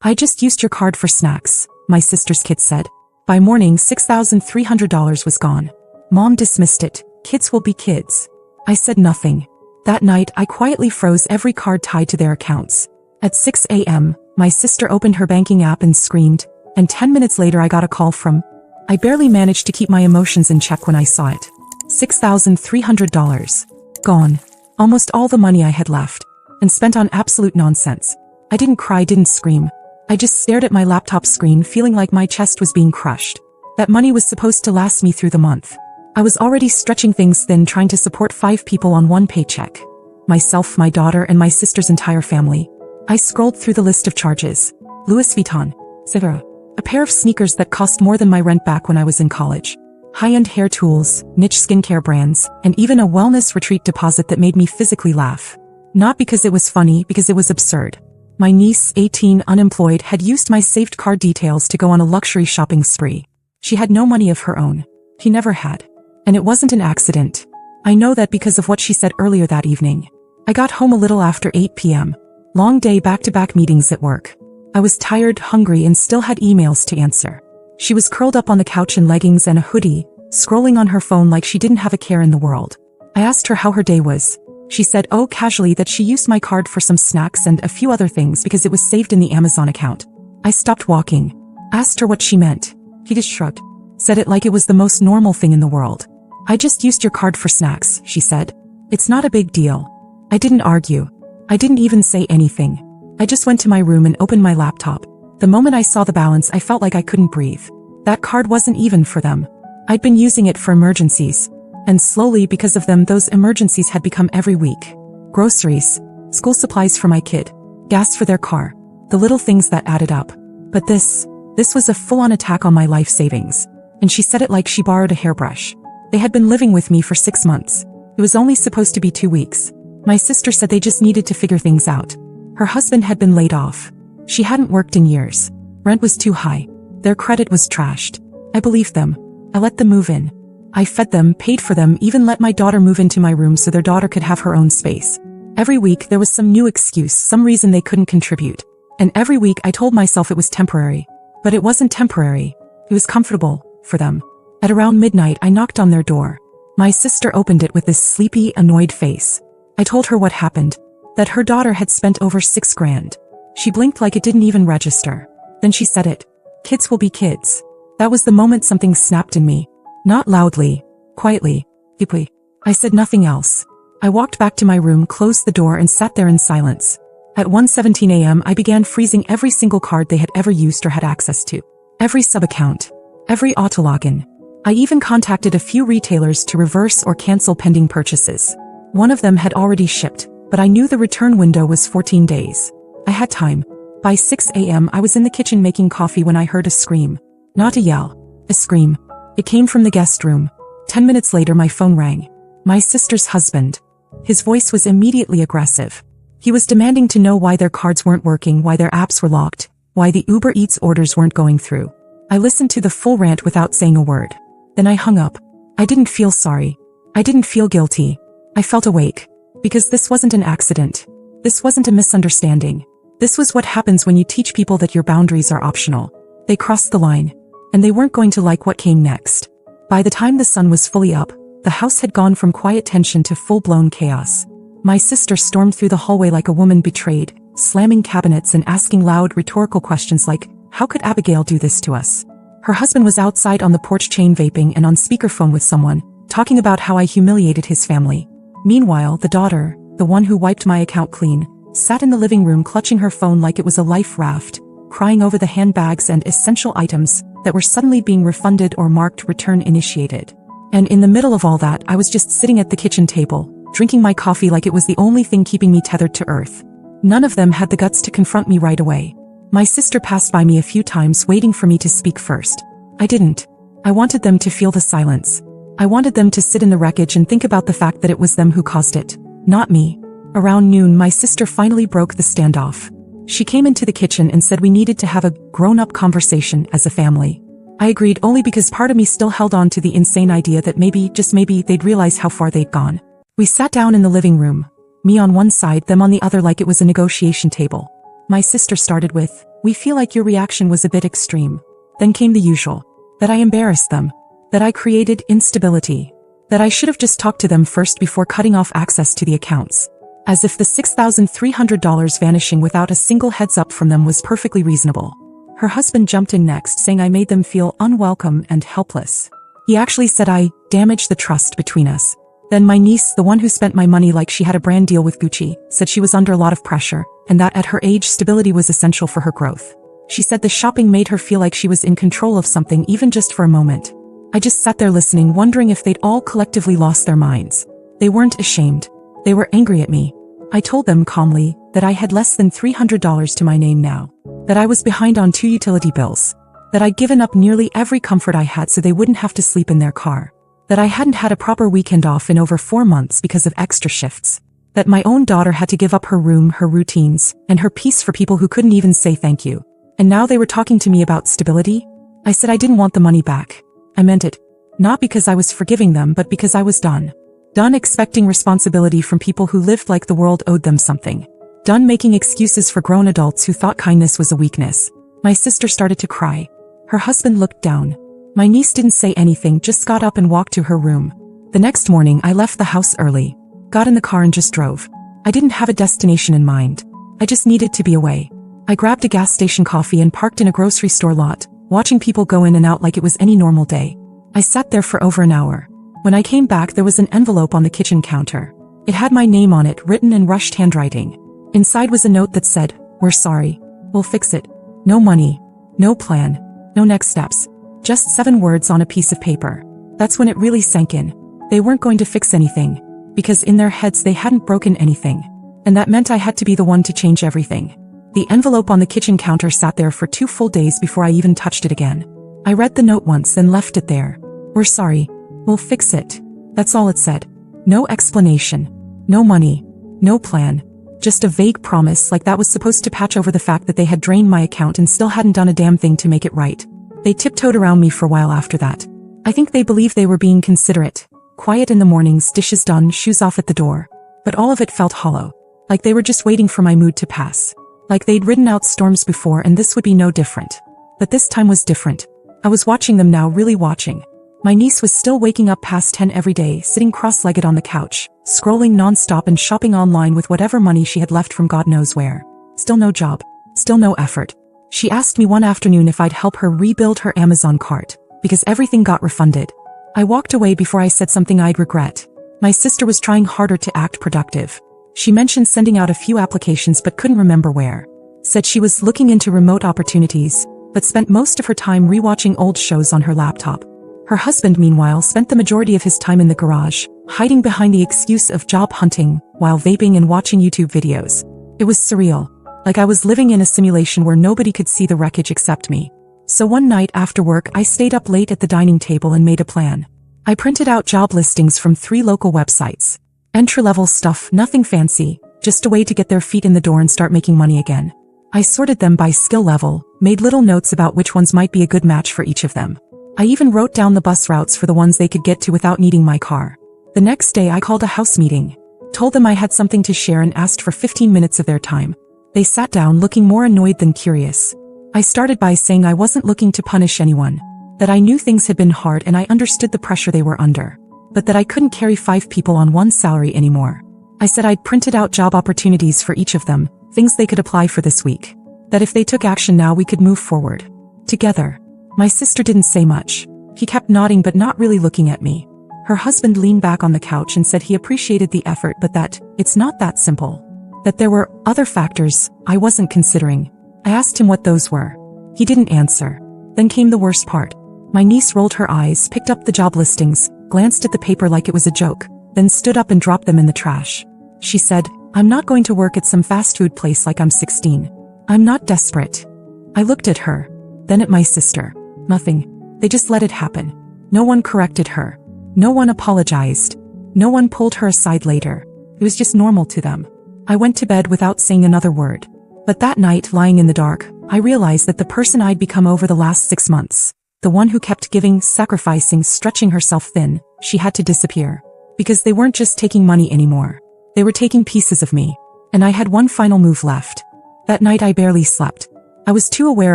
I just used your card for snacks, my sister's kid said. By morning, $6,300 was gone. Mom dismissed it. Kids will be kids. I said nothing. That night, I quietly froze every card tied to their accounts. At 6 a.m., my sister opened her banking app and screamed, and 10 minutes later I got a call from. I barely managed to keep my emotions in check when I saw it. $6,300. Gone. Almost all the money I had left. And spent on absolute nonsense. I didn't cry, didn't scream. I just stared at my laptop screen feeling like my chest was being crushed. That money was supposed to last me through the month. I was already stretching things thin trying to support 5 people on one paycheck. Myself, my daughter, and my sister's entire family. I scrolled through the list of charges. Louis Vuitton. Zara. A pair of sneakers that cost more than my rent back when I was in college. High-end hair tools, niche skincare brands, and even a wellness retreat deposit that made me physically laugh. Not because it was funny, because it was absurd. My niece, 18, unemployed, had used my saved card details to go on a luxury shopping spree. She had no money of her own. He never had. And it wasn't an accident. I know that because of what she said earlier that evening. I got home a little after 8 p.m. Long day, back-to-back meetings at work. I was tired, hungry, and still had emails to answer. She was curled up on the couch in leggings and a hoodie, scrolling on her phone like she didn't have a care in the world. I asked her how her day was. She said, casually, that she used my card for some snacks and a few other things because it was saved in the Amazon account. I stopped walking. Asked her what she meant. She just shrugged. Said it like it was the most normal thing in the world. I just used your card for snacks, she said. It's not a big deal. I didn't argue. I didn't even say anything. I just went to my room and opened my laptop. The moment I saw the balance, I felt like I couldn't breathe. That card wasn't even for them. I'd been using it for emergencies. And slowly, because of them, those emergencies had become every week. Groceries, school supplies for my kid, gas for their car, the little things that added up. But this was a full-on attack on my life savings. And she said it like she borrowed a hairbrush. They had been living with me for 6 months. It was only supposed to be 2 weeks. My sister said they just needed to figure things out. Her husband had been laid off. She hadn't worked in years. Rent was too high. Their credit was trashed. I believed them. I let them move in. I fed them, paid for them, even let my daughter move into my room so their daughter could have her own space. Every week there was some new excuse, some reason they couldn't contribute. And every week I told myself it was temporary. But it wasn't temporary. It was comfortable, for them. At around midnight I knocked on their door. My sister opened it with this sleepy, annoyed face. I told her what happened. That her daughter had spent over $6,000. She blinked like it didn't even register. Then she said it. Kids will be kids. That was the moment something snapped in me. Not loudly, quietly, deeply. I said nothing else. I walked back to my room, closed the door, and sat there in silence. At 1:17 a.m. I began freezing every single card they had ever used or had access to. Every sub-account. Every auto-login. I even contacted a few retailers to reverse or cancel pending purchases. One of them had already shipped, but I knew the return window was 14 days. I had time. By 6 a.m. I was in the kitchen making coffee when I heard a scream. Not a yell. A scream. It came from the guest room. 10 minutes later my phone rang. My sister's husband. His voice was immediately aggressive. He was demanding to know why their cards weren't working, why their apps were locked, why the Uber Eats orders weren't going through. I listened to the full rant without saying a word. Then I hung up. I didn't feel sorry. I didn't feel guilty. I felt awake. Because this wasn't an accident. This wasn't a misunderstanding. This was what happens when you teach people that your boundaries are optional. They crossed the line. And they weren't going to like what came next. By the time the sun was fully up, the house had gone from quiet tension to full-blown chaos. My sister stormed through the hallway like a woman betrayed, slamming cabinets and asking loud rhetorical questions like, how could Abigail do this to us? Her husband was outside on the porch chain vaping and on speakerphone with someone, talking about how I humiliated his family. Meanwhile, the daughter, the one who wiped my account clean, sat in the living room clutching her phone like it was a life raft, crying over the handbags and essential items that were suddenly being refunded or marked return initiated. And in the middle of all that, I was just sitting at the kitchen table, drinking my coffee like it was the only thing keeping me tethered to earth. None of them had the guts to confront me right away. My sister passed by me a few times waiting for me to speak first. I didn't. I wanted them to feel the silence. I wanted them to sit in the wreckage and think about the fact that it was them who caused it, not me. Around noon, my sister finally broke the standoff. She came into the kitchen and said we needed to have a grown-up conversation as a family. I agreed only because part of me still held on to the insane idea that maybe, just maybe, they'd realize how far they'd gone. We sat down in the living room. Me on one side, them on the other like it was a negotiation table. My sister started with, "We feel like your reaction was a bit extreme." Then came the usual. That I embarrassed them. That I created instability. That I should have just talked to them first before cutting off access to the accounts. As if the $6,300 vanishing without a single heads up from them was perfectly reasonable. Her husband jumped in next, saying I made them feel unwelcome and helpless. He actually said I damaged the trust between us. Then my niece, the one who spent my money like she had a brand deal with Gucci, said she was under a lot of pressure, and that at her age stability was essential for her growth. She said the shopping made her feel like she was in control of something even just for a moment. I just sat there listening, wondering if they'd all collectively lost their minds. They weren't ashamed. They were angry at me. I told them calmly that I had less than $300 to my name now. That I was behind on 2 utility bills. That I'd given up nearly every comfort I had so they wouldn't have to sleep in their car. That I hadn't had a proper weekend off in over 4 months because of extra shifts. That my own daughter had to give up her room, her routines, and her peace for people who couldn't even say thank you. And now they were talking to me about stability? I said I didn't want the money back. I meant it. Not because I was forgiving them, but because I was done. Done expecting responsibility from people who lived like the world owed them something. Done making excuses for grown adults who thought kindness was a weakness. My sister started to cry. Her husband looked down. My niece didn't say anything, just got up and walked to her room. The next morning I left the house early. Got in the car and just drove. I didn't have a destination in mind. I just needed to be away. I grabbed a gas station coffee and parked in a grocery store lot, watching people go in and out like it was any normal day. I sat there for over an hour. When I came back, there was an envelope on the kitchen counter. It had my name on it, written in rushed handwriting. Inside was a note that said, "We're sorry. We'll fix it." No money. No plan. No next steps. Just 7 words on a piece of paper. That's when it really sank in. They weren't going to fix anything. Because in their heads they hadn't broken anything. And that meant I had to be the one to change everything. The envelope on the kitchen counter sat there for 2 full days before I even touched it again. I read the note once and left it there. "We're sorry. We'll fix it." That's all it said. No explanation. No money. No plan. Just a vague promise, like that was supposed to patch over the fact that they had drained my account and still hadn't done a damn thing to make it right. They tiptoed around me for a while after that. I think they believed they were being considerate. Quiet in the mornings, dishes done, shoes off at the door. But all of it felt hollow. Like they were just waiting for my mood to pass. Like they'd ridden out storms before and this would be no different. But this time was different. I was watching them now, really watching. My niece was still waking up past 10 every day, sitting cross-legged on the couch, scrolling non-stop and shopping online with whatever money she had left from God knows where. Still no job. Still no effort. She asked me one afternoon if I'd help her rebuild her Amazon cart, because everything got refunded. I walked away before I said something I'd regret. My sister was trying harder to act productive. She mentioned sending out a few applications but couldn't remember where. Said she was looking into remote opportunities, but spent most of her time rewatching old shows on her laptop. Her husband, meanwhile, spent the majority of his time in the garage, hiding behind the excuse of job hunting, while vaping and watching YouTube videos. It was surreal. Like I was living in a simulation where nobody could see the wreckage except me. So one night after work, I stayed up late at the dining table and made a plan. I printed out job listings from 3 local websites. Entry-level stuff, nothing fancy, just a way to get their feet in the door and start making money again. I sorted them by skill level, made little notes about which ones might be a good match for each of them. I even wrote down the bus routes for the ones they could get to without needing my car. The next day I called a house meeting. Told them I had something to share and asked for 15 minutes of their time. They sat down looking more annoyed than curious. I started by saying I wasn't looking to punish anyone. That I knew things had been hard and I understood the pressure they were under. But that I couldn't carry 5 people on one salary anymore. I said I'd printed out job opportunities for each of them, things they could apply for this week. That if they took action now we could move forward. Together. My sister didn't say much. He kept nodding but not really looking at me. Her husband leaned back on the couch and said he appreciated the effort but that it's not that simple. That there were other factors I wasn't considering. I asked him what those were. He didn't answer. Then came the worst part. My niece rolled her eyes, picked up the job listings, glanced at the paper like it was a joke, then stood up and dropped them in the trash. She said, "I'm not going to work at some fast food place like I'm 16. I'm not desperate." I looked at her, then at my sister. Nothing. They just let it happen. No one corrected her. No one apologized. No one pulled her aside later. It was just normal to them. I went to bed without saying another word. But that night, lying in the dark, I realized that the person I'd become over the last 6 months, the one who kept giving, sacrificing, stretching herself thin, she had to disappear. Because they weren't just taking money anymore. They were taking pieces of me. And I had one final move left. That night I barely slept. I was too aware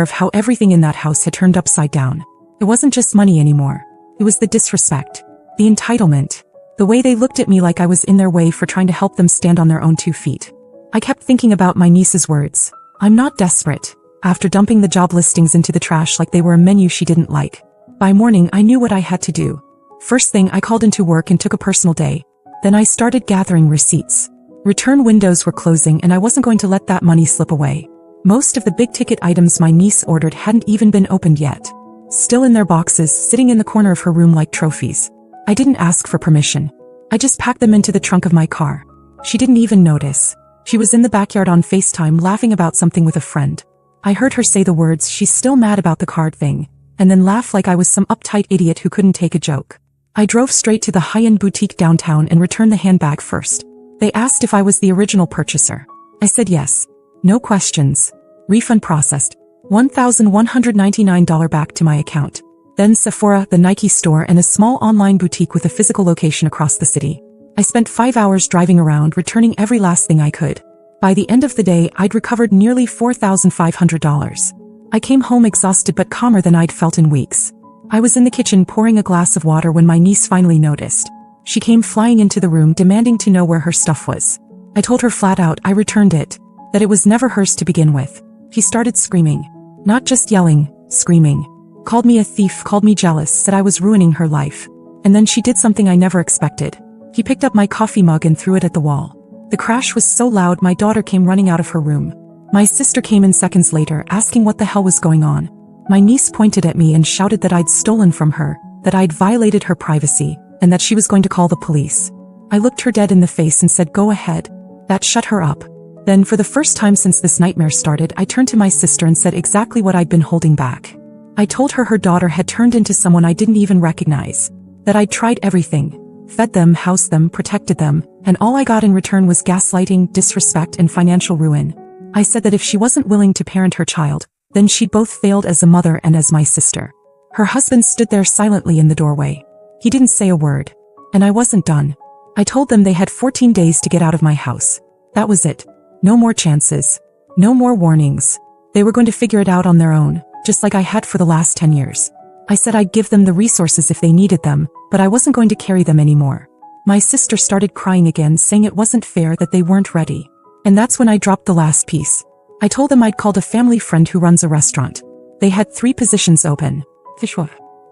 of how everything in that house had turned upside down. It wasn't just money anymore. It was the disrespect, the entitlement, the way they looked at me like I was in their way for trying to help them stand on their own 2 feet. I kept thinking about my niece's words. I'm not desperate. After dumping the job listings into the trash like they were a menu she didn't like. By morning, I knew what I had to do. First thing, I called into work and took a personal day. Then I started gathering receipts. Return windows were closing and I wasn't going to let that money slip away. Most of the big-ticket items my niece ordered hadn't even been opened yet. Still in their boxes, sitting in the corner of her room like trophies. I didn't ask for permission. I just packed them into the trunk of my car. She didn't even notice. She was in the backyard on FaceTime laughing about something with a friend. I heard her say the words, "She's still mad about the card thing," and then laugh like I was some uptight idiot who couldn't take a joke. I drove straight to the high-end boutique downtown and returned the handbag first. They asked if I was the original purchaser. I said yes. No questions. Refund processed. $1,199 back to my account. Then Sephora, the Nike store, and a small online boutique with a physical location across the city. I spent 5 hours driving around, returning every last thing I could. By the end of the day, I'd recovered nearly $4,500. I came home exhausted but calmer than I'd felt in weeks. I was in the kitchen pouring a glass of water when my niece finally noticed. She came flying into the room demanding to know where her stuff was. I told her flat out I returned it, that it was never hers to begin with. She started screaming. Not just yelling, screaming. Called me a thief, called me jealous, said I was ruining her life. And then she did something I never expected. She picked up my coffee mug and threw it at the wall. The crash was so loud my daughter came running out of her room. My sister came in seconds later, asking what the hell was going on. My niece pointed at me and shouted that I'd stolen from her, that I'd violated her privacy, and that she was going to call the police. I looked her dead in the face and said, "Go ahead." That shut her up. Then, for the first time since this nightmare started, I turned to my sister and said exactly what I'd been holding back. I told her her daughter had turned into someone I didn't even recognize. That I'd tried everything. Fed them, housed them, protected them, and all I got in return was gaslighting, disrespect, and financial ruin. I said that if she wasn't willing to parent her child, then she'd both failed as a mother and as my sister. Her husband stood there silently in the doorway. He didn't say a word. And I wasn't done. I told them they had 14 days to get out of my house. That was it. No more chances. No more warnings. They were going to figure it out on their own, just like I had for the last 10 years. I said I'd give them the resources if they needed them, but I wasn't going to carry them anymore. My sister started crying again, saying it wasn't fair, that they weren't ready. And that's when I dropped the last piece. I told them I'd called a family friend who runs a restaurant. They had 3 positions open.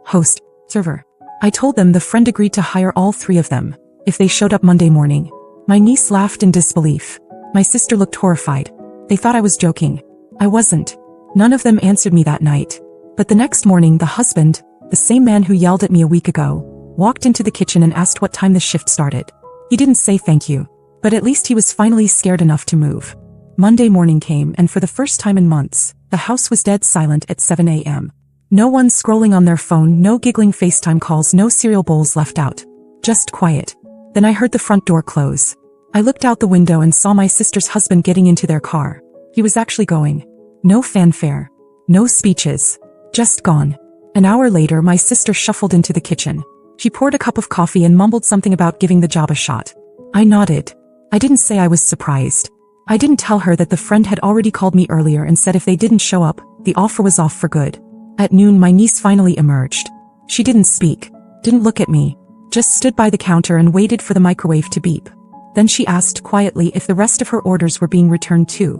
Host, server. I told them the friend agreed to hire all 3 of them, if they showed up Monday morning. My niece laughed in disbelief. My sister looked horrified. They thought I was joking. I wasn't. None of them answered me that night. But the next morning, the husband, the same man who yelled at me a week ago, walked into the kitchen and asked what time the shift started. He didn't say thank you, but at least he was finally scared enough to move. Monday morning came, and for the first time in months, the house was dead silent at 7 a.m. No one scrolling on their phone, no giggling FaceTime calls, no cereal bowls left out. Just quiet. Then I heard the front door close. I looked out the window and saw my sister's husband getting into their car. He was actually going. No fanfare. No speeches. Just gone. An hour later, my sister shuffled into the kitchen. She poured a cup of coffee and mumbled something about giving the job a shot. I nodded. I didn't say I was surprised. I didn't tell her that the friend had already called me earlier and said if they didn't show up, the offer was off for good. At noon, my niece finally emerged. She didn't speak, didn't look at me, just stood by the counter and waited for the microwave to beep. Then she asked quietly if the rest of her orders were being returned too.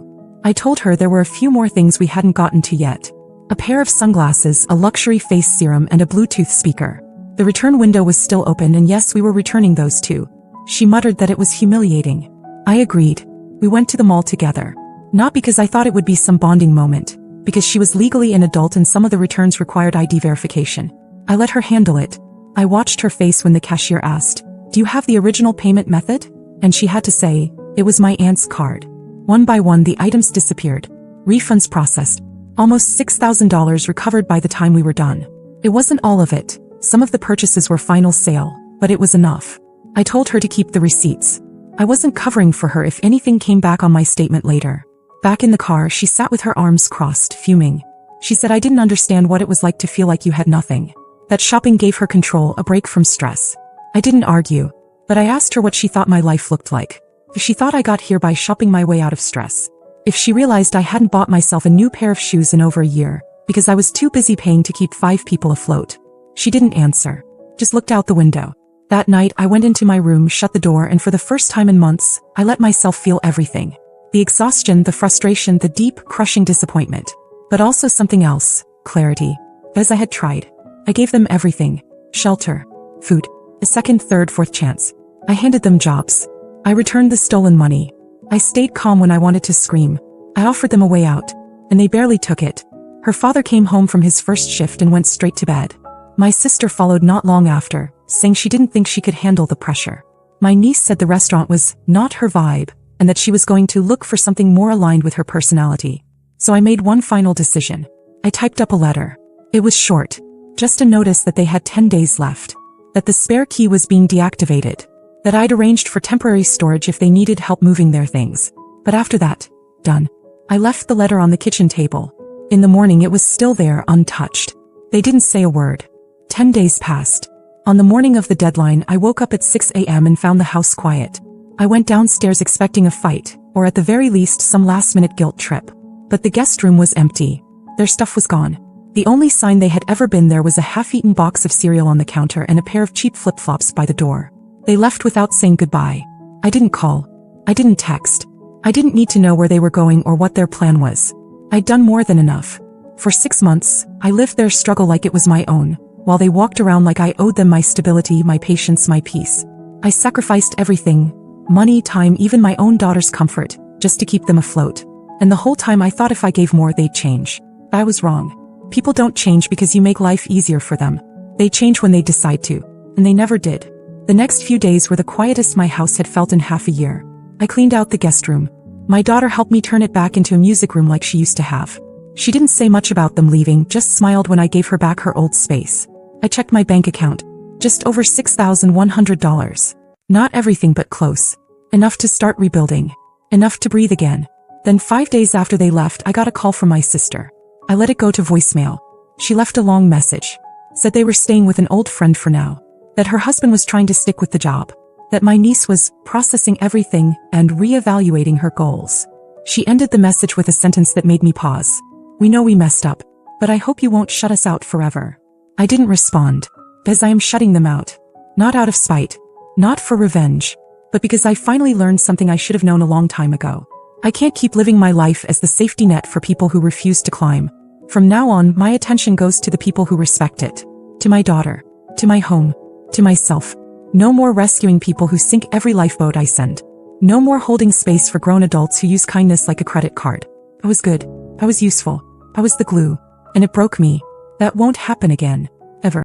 I told her there were a few more things we hadn't gotten to yet. A pair of sunglasses, a luxury face serum, and a Bluetooth speaker. The return window was still open, and yes, we were returning those too. She muttered that it was humiliating. I agreed. We went to the mall together. Not because I thought it would be some bonding moment, because she was legally an adult and some of the returns required ID verification. I let her handle it. I watched her face when the cashier asked, "Do you have the original payment method?" And she had to say, "It was my aunt's card." One by one, the items disappeared. Refunds processed. Almost $6,000 recovered by the time we were done. It wasn't all of it. Some of the purchases were final sale, but it was enough. I told her to keep the receipts. I wasn't covering for her if anything came back on my statement later. Back in the car, she sat with her arms crossed, fuming. She said I didn't understand what it was like to feel like you had nothing. That shopping gave her control, a break from stress. I didn't argue, but I asked her what she thought my life looked like. She thought I got here by shopping my way out of stress. If she realized I hadn't bought myself a new pair of shoes in over a year, because I was too busy paying to keep 5 people afloat. She didn't answer. Just looked out the window. That night, I went into my room, shut the door, and for the first time in months, I let myself feel everything. The exhaustion, the frustration, the deep, crushing disappointment. But also something else, clarity. As I had tried. I gave them everything. Shelter. Food. A second, third, fourth chance. I handed them jobs. I returned the stolen money. I stayed calm when I wanted to scream. I offered them a way out. And they barely took it. Her father came home from his first shift and went straight to bed. My sister followed not long after, saying she didn't think she could handle the pressure. My niece said the restaurant was not her vibe, and that she was going to look for something more aligned with her personality. So I made one final decision. I typed up a letter. It was short. Just a notice that they had 10 days left. That the spare key was being deactivated. That I'd arranged for temporary storage if they needed help moving their things. But after that, done. I left the letter on the kitchen table. In the morning it was still there, untouched. They didn't say a word. 10 days passed. On the morning of the deadline, I woke up at 6 a.m. and found the house quiet. I went downstairs expecting a fight, or at the very least some last-minute guilt trip. But the guest room was empty. Their stuff was gone. The only sign they had ever been there was a half-eaten box of cereal on the counter and a pair of cheap flip-flops by the door. They left without saying goodbye. I didn't call. I didn't text. I didn't need to know where they were going or what their plan was. I'd done more than enough. For 6 months, I lived their struggle like it was my own, while they walked around like I owed them my stability, my patience, my peace. I sacrificed everything, money, time, even my own daughter's comfort, just to keep them afloat. And the whole time I thought if I gave more they'd change. I was wrong. People don't change because you make life easier for them. They change when they decide to. And they never did. The next few days were the quietest my house had felt in half a year. I cleaned out the guest room. My daughter helped me turn it back into a music room like she used to have. She didn't say much about them leaving, just smiled when I gave her back her old space. I checked my bank account. Just over $6,100. Not everything but close. Enough to start rebuilding. Enough to breathe again. Then 5 days after they left, I got a call from my sister. I let it go to voicemail. She left a long message. Said they were staying with an old friend for now. That her husband was trying to stick with the job. That my niece was processing everything and reevaluating her goals. She ended the message with a sentence that made me pause. We know we messed up, but I hope you won't shut us out forever. I didn't respond, because I am shutting them out. Not out of spite. Not for revenge. But because I finally learned something I should have known a long time ago. I can't keep living my life as the safety net for people who refuse to climb. From now on, my attention goes to the people who respect it. To my daughter. To my home. To myself. No more rescuing people who sink every lifeboat I send. No more holding space for grown adults who use kindness like a credit card. I was good. I was useful. I was the glue. And it broke me. That won't happen again.